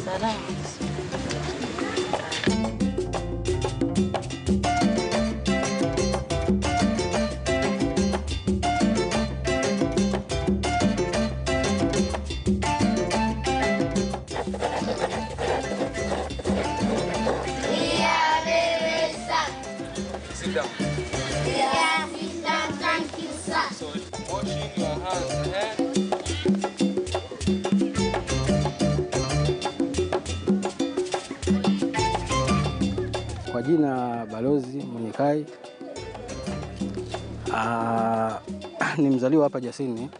Salam. Sit down. Yes, thank you, sir. So washing your hands ahead. Kwa jina Balozi Munyikai. Ni mzaliwa hapa Jasini.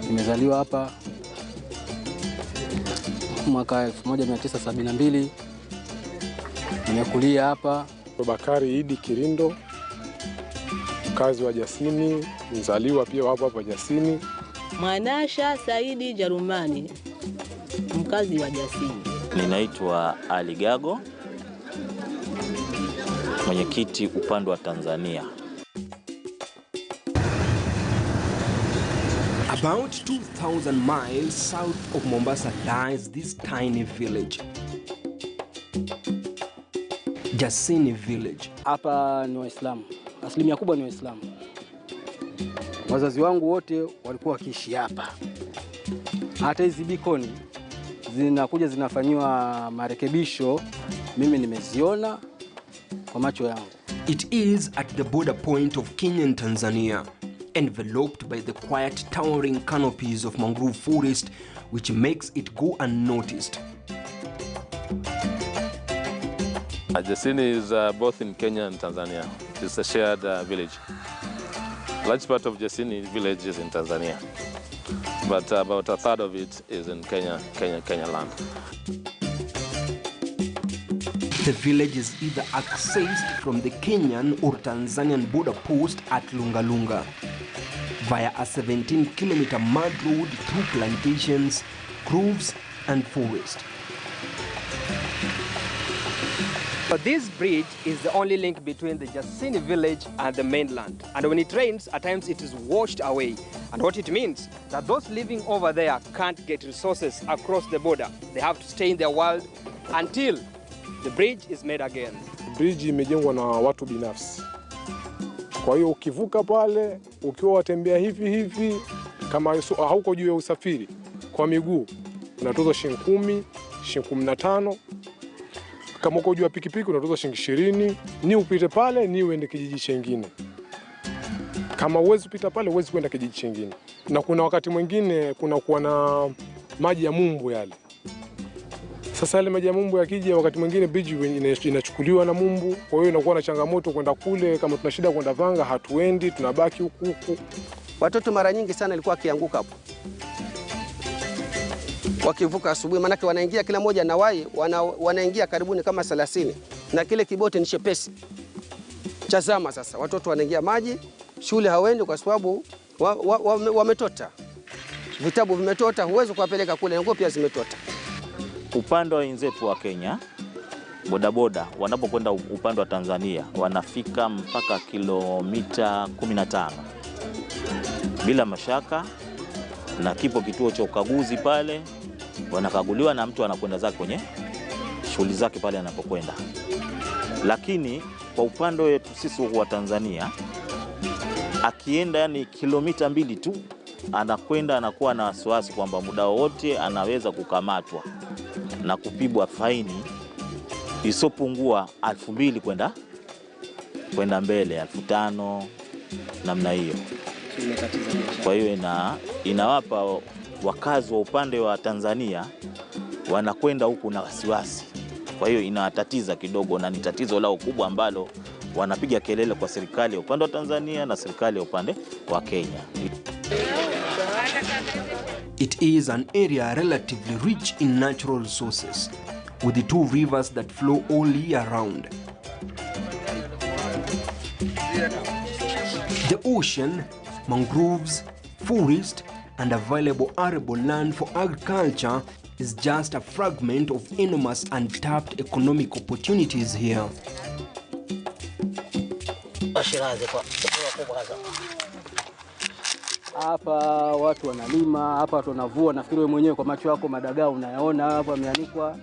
Nimezaliwa hapa mwaka 1972. Nimekulia hapa. Bakari Idi Kirindo, mkazi wa Jasini, mzaliwa pia hapa Jasini. Manasha Saidi Jarumani, mkazi wa Jasini. Ninaitwa Ali Gago, mwenyekiti upande wa Tanzania. About 2,000 miles south of Mombasa lies this tiny village, Jasini village. Hapa ni Waislamu. Asilimia kubwa ni Waislamu. Wazazi wangu wote walikuwa wakiishi hapa. Hata hizi bikoni zinakuja zinafanywa marekebisho, mimi nimeziona kwa macho yangu. It is at the border point of Kenya and Tanzania, enveloped by the quiet towering canopies of mangrove forest, which makes it go unnoticed. Jasini is both in Kenya and Tanzania. It's a shared village. Large part of Jasini village is in Tanzania, but about a third of it is in Kenya land. The village is either accessed from the Kenyan or Tanzanian border post at Lungalunga via a 17-kilometer mud road through plantations, groves and forest. But this bridge is the only link between the Jasini village and the mainland. And when it rains, at times it is washed away. And what it means, that those living over there can't get resources across the border. They have to stay in their world until the bridge is made again. Bridge imejengwa na watu binafsi. Kwa hiyo ukivuka pale, ukiwa watembea hivi, kama hauko juu ya usafiri kwa miguu, unatozwa shilingi 10, shilingi 15. Kama uko juu ya pikipiki unatozwa shilingi 20, ni upite pale ni uende kijiji kingine. Kama uwezi kupita pale uwezi kwenda kijiji kingine. Na kuna wakati mwingine kuna kuwa na maji ya mumbu yale. Sasa yale maji ya mumbu yakija wakati mwingine bridge inachukuliwa na mumbu, kwa hiyo inakuwa na changamoto kwenda kule. Kama tuna shida kwenda Vanga hatuendi, tunabaki huku. Watoto mara nyingi sana ilikuwa akianguka hapo. Wakivuka asubuhi, maana wanaingia kila moja na wai wanaingia karibuni kama 30, na kile kiboti ni chepesi. Chazama sasa, watoto wanaingia maji, shule hawendi kwa sababu wametota. Vitabu vimetota, huwezi kuwapeleka kule, nguo pia zimetota. Upande wa wenzetu wa Kenya, bodaboda wanapokwenda upande wa Tanzania wanafika mpaka kilomita 15 bila mashaka, na kipo kituo cha ukaguzi pale, wanakaguliwa na mtu anakwenda zake kwenye shughuli zake pale anapokwenda. Lakini kwa upande wetu sisi wa Tanzania, akienda yani kilomita 2 tu anakwenda, anakuwa na wasiwasi kwamba muda wote anaweza kukamatwa na kupigwa faini isopungua 2,000 kwenda mbele, 5,000 namna hiyo. Kwa hiyo inawapa wakazi wa upande wa Tanzania wanakwenda huku na wasiwasi. Kwa hiyo inawatatiza kidogo, na ni tatizo lao kubwa ambalo wanapiga kelele kwa serikali ya upande wa Tanzania na serikali ya upande wa Kenya. It is an area relatively rich in natural resources, with the 2 rivers that flow all year round. The ocean, mangroves, forest, and available arable land for agriculture is just a fragment of enormous untapped economic opportunities here. Hapa watu wanalima, hapa watu wanavua. Nafikiri wewe mwenyewe kwa macho yako madagaa unayaona hapo yameanikwa.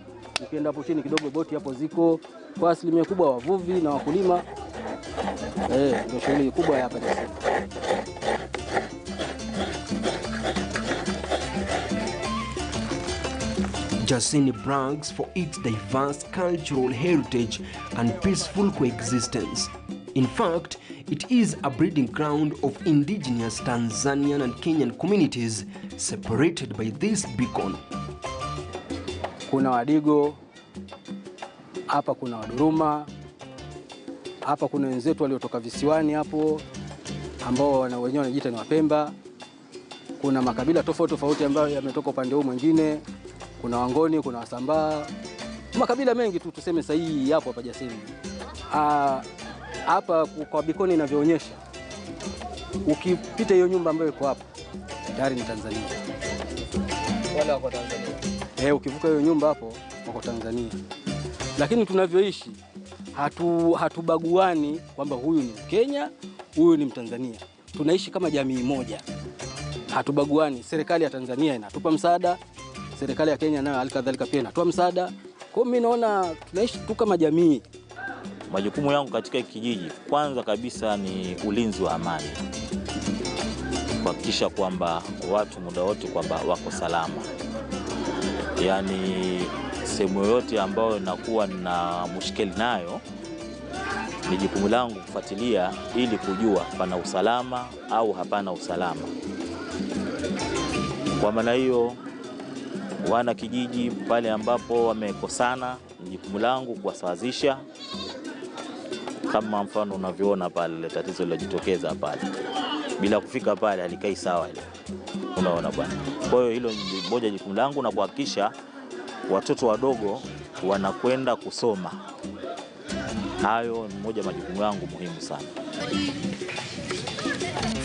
Ukienda hapo chini kidogo boti hapo ziko. Kwa asilimia kubwa wavuvi na wakulima. Ndio shughuli kubwa hapa Jasini. Jasini brags for its diverse cultural heritage and peaceful coexistence. In fact, it is a breeding ground of indigenous Tanzanian and Kenyan communities separated by this beacon. Kuna Wadigo, hapa kuna Waduruma, hapa kuna wenzetu waliotoka visiwani hapo ambao wenyewe wanajiita ni Wapemba. Kuna makabila tofauti tofauti ambayo yametoka upande huu mwingine. Kuna Wangoni, kuna Wasambaa. Makabila mengi tu tuseme sahihi hapo hapa Jasini. Hapa kwa bikoni inavyoonyesha. Ukipita hiyo nyumba ambayo iko hapa tayari ni Tanzania. Wale wako Tanzania. Ukivuka hiyo nyumba hapo wako Tanzania. Lakini tunavyoishi hatubaguani kwamba huyu ni Mkenya, huyu ni Mtanzania. Tunaishi kama jamii moja. Hatubaguani. Serikali ya Tanzania inatupa msaada, serikali ya Kenya nayo halikadhalika pia inatoa msaada. Kwa mimi naona tunaishi tu kama jamii. Majukumu yangu katika kijiji kwanza kabisa ni ulinzi wa amani. Kuhakikisha kwamba watu muda wote kwamba wako salama. Yaani sehemu yote ambayo inakuwa na mushkeli nayo ni jukumu langu kufuatilia ili kujua pana usalama au hapana usalama. Kwa maana hiyo wana kijiji pale ambapo wamekosana, ni jukumu langu kuwasawazisha. Kama mfano unavyoona pale tatizo lilojitokeza pale. Bila kufika pale halikai sawa ile. Unaona bwana. Kwa hiyo hilo ni moja jukumu langu na kuhakikisha watoto wadogo wanakwenda kusoma. Hayo ni moja majukumu yangu muhimu sana.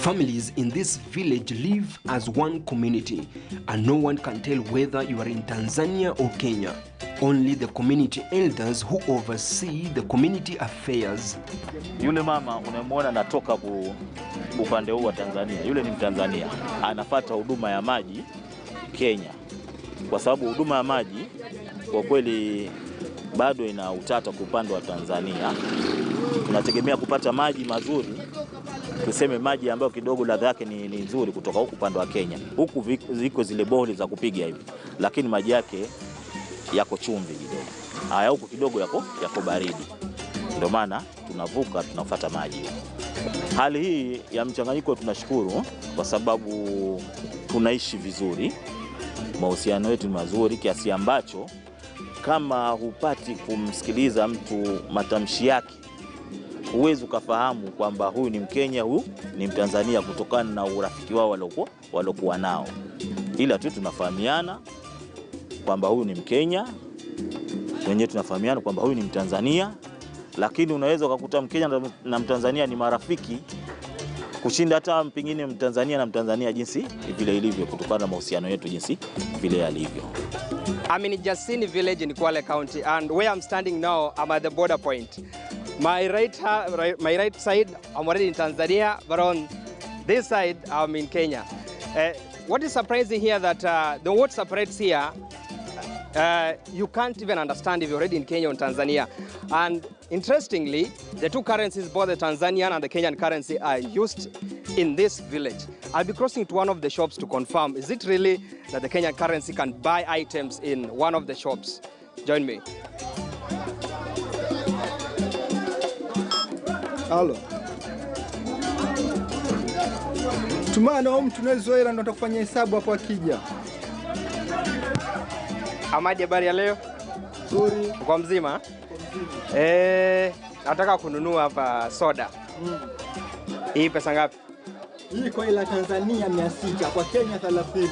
Families in this village live as one community, and no one can tell whether you are in Tanzania or Kenya. Only the community elders who oversee the community affairs. Yule mama unamwona anatoka upande huu wa Tanzania, yule ni Mtanzania. Anafuata huduma ya maji Kenya. Kwa sababu huduma ya maji kwa kweli bado ina utata kwa upande wa Tanzania. Tunategemea kupata maji mazuri. Tuseme maji ambayo kidogo ladha yake ni nzuri kutoka huku upande wa Kenya. Huku ziko zile boholi za kupiga hivi. Lakini maji yake yako chumvi kidogo. Haya huku kidogo yako baridi. Ndio maana tunavuka tunafuata maji. Hali hii ya mchanganyiko tunashukuru kwa sababu tunaishi vizuri. Mahusiano yetu ni mazuri kiasi ambacho kama hupati kumsikiliza mtu matamshi yake huwezi ukafahamu kwamba huyu ni Mkenya, huyu ni Mtanzania kutokana na urafiki wao walokuwa nao. Ila tu tunafahamiana kwamba huyu ni Mkenya, wenyewe tunafahamiana kwamba huyu ni Mtanzania, lakini unaweza ukakuta Mkenya na Mtanzania ni marafiki kushinda hata pengine Mtanzania na Mtanzania jinsi vile ilivyo kutokana na mahusiano yetu jinsi vile yalivyo. I'm in Jasini village in Kwale County, and where I'm standing now, I'm at the border point. My right side, I'm already in Tanzania, but on this side, I'm in Kenya. What is surprising here that the what separates here, you can't even understand if you're already in Kenya or Tanzania. And interestingly, the two currencies, both the Tanzanian and the Kenyan currency, are used in this village. I'll be crossing to one of the shops to confirm, is it really that the Kenyan currency can buy items in one of the shops? Join me. Halo. Tumana humu tunazoela ndo tukufanya hesabu hapo akija. Amadi, habari ya leo? Nzuri. Uko mzima? Nataka kununua hapa soda. Hii pesa ngapi? Hii kwa ila Tanzania 600, kwa Kenya 30.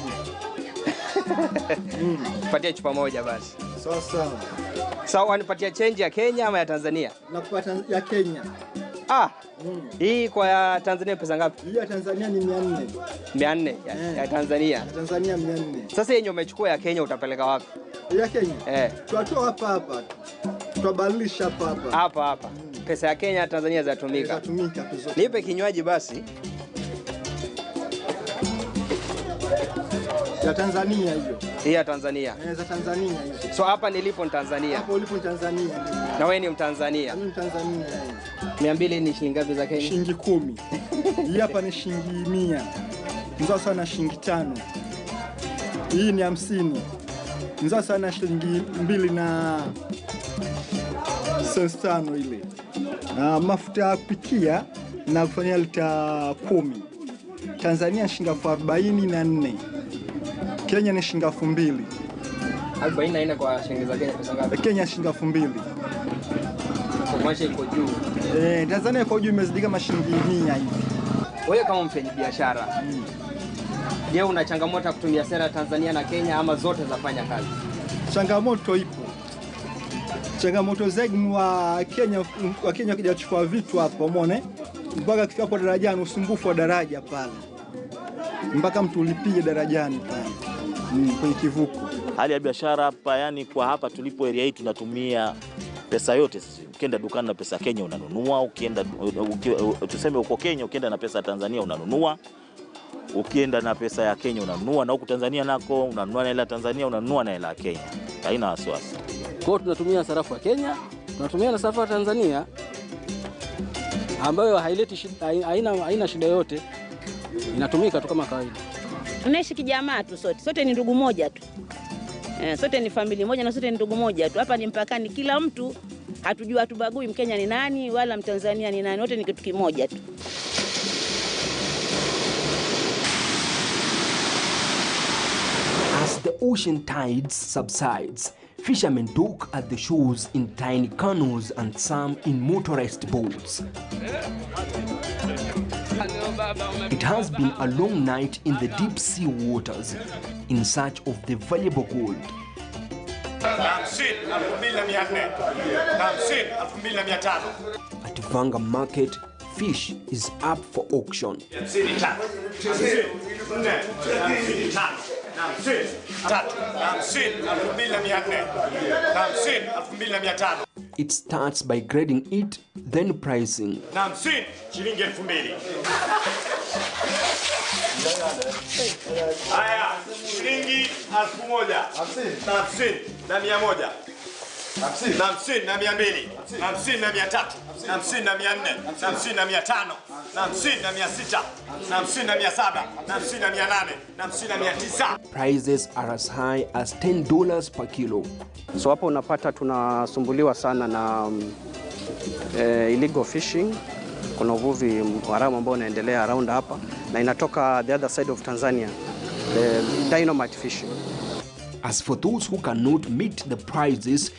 Patia chupa moja basi. Sawa sawa. Sawa, wanipatia change ya Kenya ama ya Tanzania? Nakupata ya Kenya. Hii kwa ya Tanzania pesa ngapi? Hii ya Tanzania ni 400. 400 ya Tanzania. Ya Tanzania 400. Sasa yenye umechukua ya Kenya utapeleka wapi? Ya Kenya? Tuatoa hapa. Tutabadilisha hapa. Hapa. Pesa ya Kenya Tanzania zatumika. Zatumika tu zote. Nipe kinywaji basi. Ya Tanzania hiyo. Hii ya Tanzania. Za Tanzania hiyo. So hapa nilipo ni Tanzania. Hapo ulipo ni Tanzania. Na wewe ni Mtanzania. Mimi Tanzania. 200 ni shilingi ngapi za Kenya? Shilingi 10. Hii hapa ni shilingi 100. Nzao sana shilingi 5. Hii ni 50. Nzao sana shilingi 2 na senti 5 ile. Na mafuta ya kupikia na kufanyia lita 10. Tanzania shilingi 44. Kenya ni shilingi 2000. 44 kwa shilingi za Kenya pesa ngapi? Kenya shilingi 2000. Kwa maisha iko juu. Tanzania iko juu imezidi kama shilingi 100 hivi. Wewe kama mfanyabiashara, je, una changamoto ya kutumia sera Tanzania na Kenya ama zote zafanya kazi? Changamoto ipo. Changamoto zaidi ni wa Kenya wakija kuchukua vitu hapo, umeona? Mpaka kifika hapo darajani, usumbufu wa daraja pale. Mpaka mtu ulipie darajani pale. Kwenye kivuko. Hali ya biashara hapa, yani kwa hapa tulipo area hii tunatumia pesa yote. Ukienda dukani na pesa Kenya unanunua, ukienda tuseme uko Kenya ukienda na pesa ya Tanzania unanunua. Ukienda na pesa ya Kenya unanunua, na huko Tanzania nako unanunua na hela Tanzania unanunua na hela Kenya. Haina wasiwasi. Kwa hiyo tunatumia sarafu ya Kenya, tunatumia na sarafu ya Tanzania ambayo haileti shida, haina shida yote. Inatumika tu kama kawaida. Tunaishi kijamaa tu sote. Sote ni ndugu moja tu. Sote ni familia moja na sote ni ndugu moja tu. Hapa ni mpakani, kila mtu hatubagui Mkenya ni nani wala Mtanzania ni nani. Wote ni kitu kimoja tu. As the ocean tides subsides, fishermen dock at the shores in tiny canoes and some in motorized boats. It has been a long night in the deep sea waters in search of the valuable gold. At Vanga Market, fish is up for auction. It starts by grading it, then pricing. Prices are as high as $10 per kilo. So hapo unapata tunasumbuliwa sana na illegal fishing. Kuna uvuvi haramu ambao unaendelea around hapa na inatoka the other side of Tanzania, the dynamite fishing. As for those who cannot meet the prices,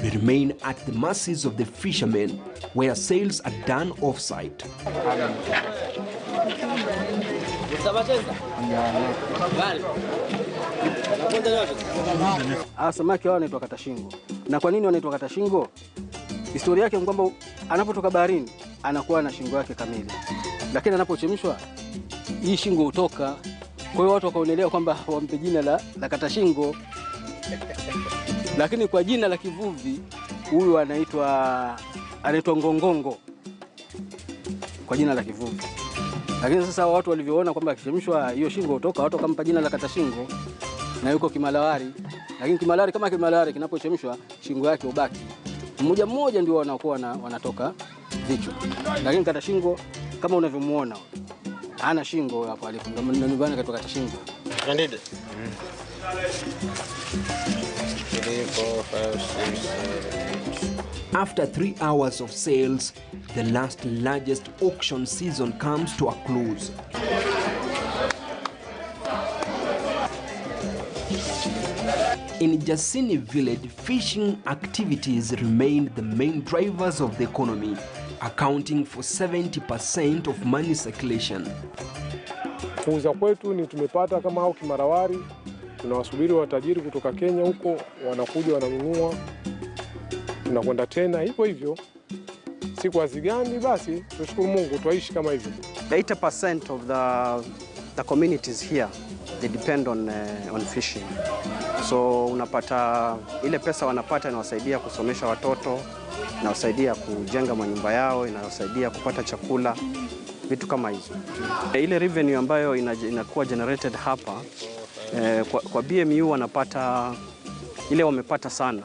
we remain at the mercies of the fishermen, where sales are done off-site. Samaki wao wanaitwa katashingo. Na kwa nini wanaitwa katashingo? Historia yake ni kwamba anapotoka baharini anakuwa na shingo yake kamili, lakini anapochemshwa hii shingo hutoka. Kwa hiyo watu wakaonelea kwamba wampe jina la katashingo. Lakini kwa jina la kivuvi huyu anaitwa ngongongo kwa jina la kivuvi. Lakini sasa watu walivyoona kwamba akichemshwa hiyo shingo hutoka, watu wakampa jina la katashingo. Na yuko kimalawari. Lakini kimalawari kama kimalawari kinapochemshwa shingo yake ubaki. Mmoja mmoja ndio wanakuwa wanatoka vichwa. Lakini katashingo kama unavyomuona hana shingo hapo alipo. Ndio bwana katoka katashingo. Ndide. 3, 4, 5, 6, 7, 8. After 3 hours of sales, the last largest auction season comes to a close. In Jasini village, fishing activities remain the main drivers of the economy, accounting for 70% of money circulation. Kuuza kwetu ni tumepata kama hao kimarawari, tunawasubiri watajiri kutoka Kenya huko, wanakuja wananunua, tunakwenda tena hivyo hivyo. Siku hazigani, basi tushukuru Mungu tuishi kama hivyo. 80% of the communities here, they depend on fishing. So unapata ile pesa wanapata inawasaidia kusomesha watoto, inawasaidia kujenga manyumba yao, inawasaidia kupata chakula, vitu kama hizo. Ile revenue ambayo inakuwa generated hapa Kwa BMU wanapata ile wamepata sana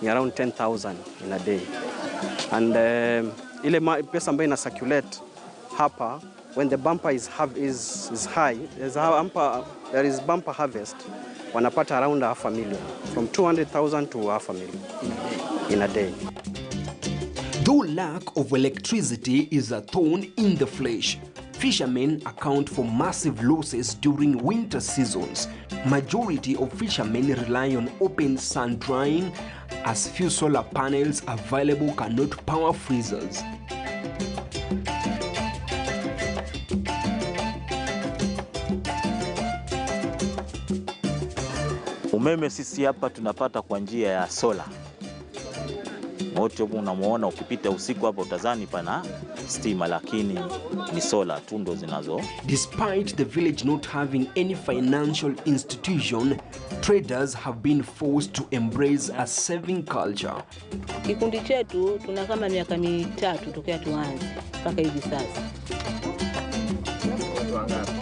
ni around 10,000 in a day, and ile pesa ambayo ina circulate hapa when the bumper is high, there is bumper harvest, wanapata around 500,000, from 200,000 to 500,000 in a day. Though lack of electricity is a thorn in the flesh, fishermen account for massive losses during winter seasons. Majority of fishermen rely on open sun drying, as few solar panels available cannot power freezers. Umeme sisi hapa tunapata kwa njia ya sola. Moto unamuona ukipita usiku hapa utazani pana stima, lakini ni sola tu ndo zinazo. Despite the village not having any financial institution, traders have been forced to embrace a saving culture. Kikundi chetu tuna kama miaka 3 tokea tuanze mpaka hivi sasa.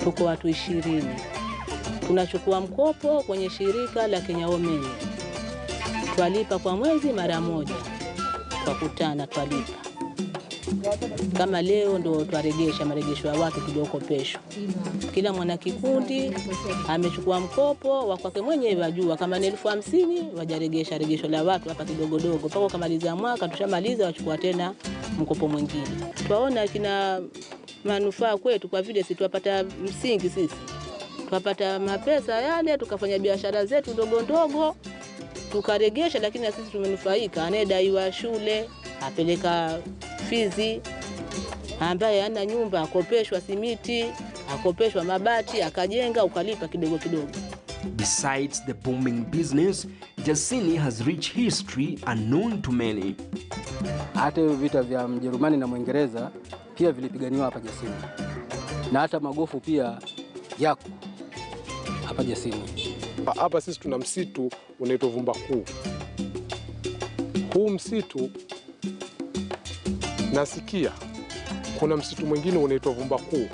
Tuko watu 20. Tunachukua mkopo kwenye shirika la Kenya Umeme. Twalipa kwa mwezi mara moja. Kwa kutana twalipa. Kama leo ndo twaregesha maregesho ya watu tuliokopeshwa. Kila mwana kikundi amechukua mkopo wa kwake mwenyewe, wajua kama ni 50,000 wajaregesha regesho la watu hapa kidogo dogo mpaka kumaliza mwaka. Tushamaliza wachukua tena mkopo mwingine. Twaona kina manufaa kwetu kwa vile sisi tupata msingi, sisi tupata mapesa yale tukafanya biashara zetu ndogo ndogo tukaregesha, lakini na sisi tumenufaika. Anayedaiwa shule apeleka fizi, ambaye ana nyumba akopeshwa simiti, akopeshwa mabati, akajenga ukalipa kidogo kidogo. Besides the booming business, Jasini has rich history unknown to many. Hata vita vya Mjerumani na Mwingereza pia vilipiganiwa hapa Jasini, na hata magofu pia yako hapa Jasini. Hapa sisi tuna msitu unaitwa Vumba Kuu. Huu msitu nasikia kuna msitu mwingine unaitwa Vumba Kuu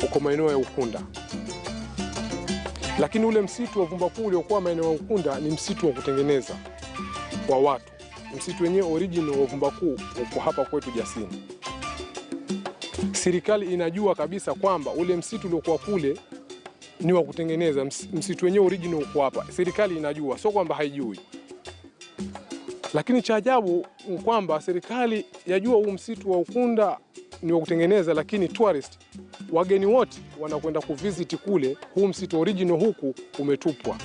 uko maeneo ya Ukunda, lakini ule msitu wa Vumba Kuu uliokuwa maeneo ya Ukunda ni msitu wa kutengeneza wa watu. Msitu wenyewe original wa Vumba Kuu uko hapa kwetu Jasini. Serikali inajua kabisa kwamba ule msitu uliokuwa kule ni wa kutengeneza. Msitu wenyewe original uko hapa. Serikali inajua, sio kwamba haijui. Lakini cha ajabu ni kwamba serikali yajua huu msitu wa Ukunda ni wa kutengeneza, lakini tourist, wageni wote wanakwenda kuvisit kule, huu msitu original huku umetupwa.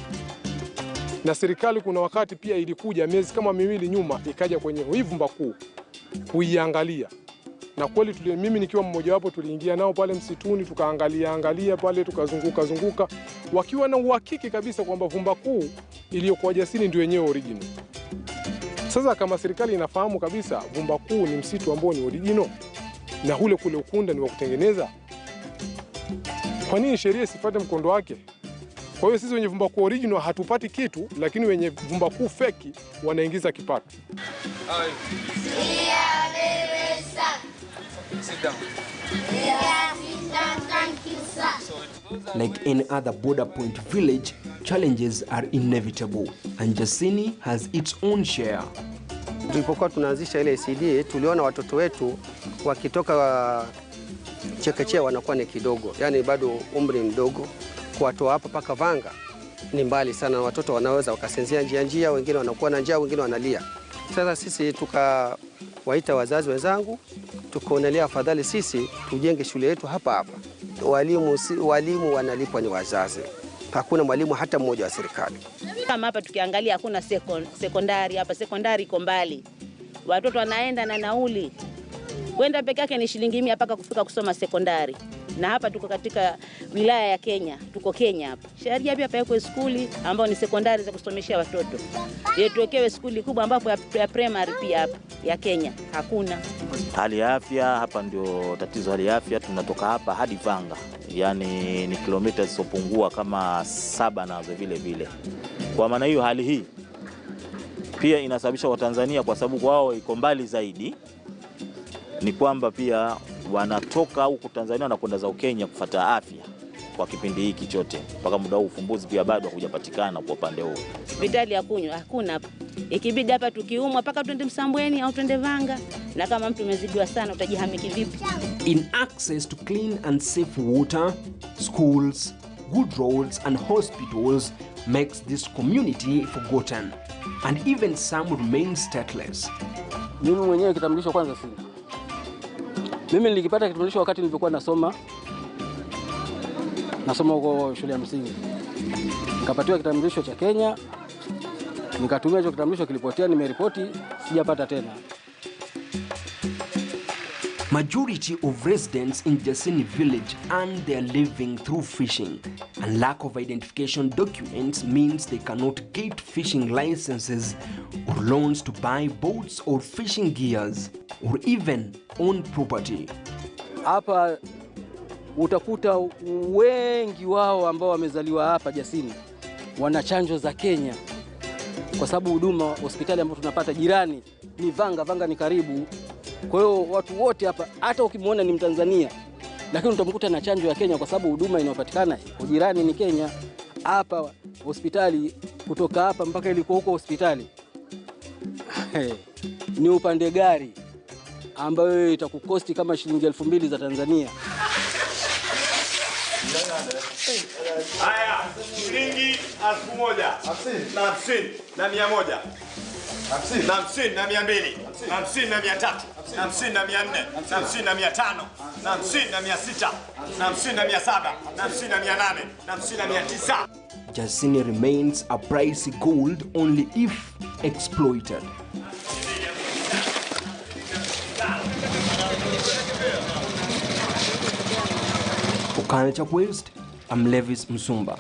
Na serikali kuna wakati pia ilikuja miezi kama 2 nyuma ikaja kwenye hii Vumba Kuu kuiangalia. Na kweli mimi nikiwa mmoja wapo tuliingia nao pale msituni tukaangalia pale tukazunguka wakiwa na uhakiki kabisa kwamba Vumba Kuu iliyokuwa Jasini ndio yenyewe original. Sasa kama serikali inafahamu kabisa Vumba Kuu ni msitu ambao ni original na ule kule Ukunda ni wa kutengeneza, kwa nini sheria isifuate mkondo wake? Kwa hiyo sisi wenye Vumba Kuu original hatupati kitu, lakini wenye Vumba Kuu feki wanaingiza kipato. Sit down. Thank you, sir. Like any other border point village, challenges are inevitable, and Jasini has its own share. Tulipokuwa tunaanzisha ile CD, tuliona watoto wetu wakitoka chekechea wanakuwa ni kidogo, yani bado umri mdogo. Kuwatoa hapa paka Vanga ni mbali sana, watoto wanaweza wakasenzia njia, wengine wanakuwa na njaa, wengine wanalia. Sasa sisi tukawaita wazazi wenzangu, tukaonelea afadhali sisi tujenge shule yetu hapa. Walimu wanalipwa ni wazazi, hakuna mwalimu hata mmoja wa serikali. Kama hapa tukiangalia hakuna sekondari hapa, sekondari iko mbali. Watoto wanaenda na nauli. Kwenda peke yake ni shilingi 100 mpaka kufika kusoma sekondari. Na hapa tuko katika wilaya ya Kenya, tuko Kenya hapa. Sheria pia pawekwe skuli ambao ni sekondari za kusomeshia watoto. Tuwekewe skuli kubwa ambapo ya primary pia hapa ya Kenya hakuna. Hali ya afya hapa ndio tatizo. Hali ya afya tunatoka hapa hadi Vanga, yani ni kilomita zisopungua kama 7 nazo vile. Kwa maana hiyo hali hii pia inasababisha Watanzania, kwa sababu wao iko mbali zaidi, ni kwamba pia wanatoka huku Tanzania na kwenda za Kenya kufuata afya. kwa kipindi hiki chote. Mpaka muda huu ufumbuzi pia bado hujapatikana kwa upande huu. Hospitali hakuna hapa. Ikibidi hapa tukiumwa mpaka twende Msambweni au twende Vanga, na kama mtu umezidiwa sana utajihamiki vipi? In access to clean and safe water, schools, good roads and hospitals makes this community forgotten, and even some remain stateless. Mimi mwenyewe kitambulisho kwanza sina. Mimi nilikipata kitambulisho wakati nilipokuwa nasoma huko shule ya msingi. Nikapatiwa kitambulisho cha Kenya. Nikatumia hicho kitambulisho, kilipotea, nimeripoti, sijapata tena. Majority of residents in Jasini village earn their living through fishing, and lack of identification documents means they cannot get fishing licenses or loans to buy boats or fishing gears or even own property. Hapa utakuta wengi wao ambao wamezaliwa hapa Jasini wana chanjo za Kenya, kwa sababu huduma hospitali ambayo tunapata jirani ni Vanga ni karibu. Kwa hiyo watu wote hapa, hata ukimwona ni Mtanzania, lakini utamkuta na chanjo ya Kenya kwa sababu huduma inayopatikana jirani ni Kenya. Hapa hospitali, kutoka hapa mpaka ilikuwa huko hospitali ni upande gari ambayo itakukosti kama shilingi 2000 za Tanzania. Haya, shilingi 1000 na 50 na 100 na 50 na 200 na 50 na 300 na 50 na 400 na 50 na 500 na 50 na 600 na 50 na 700 na 50 na 800 na 50 na 900. Jasini remains a pricey gold only if exploited. For Culture West, I'm Levis Msumba.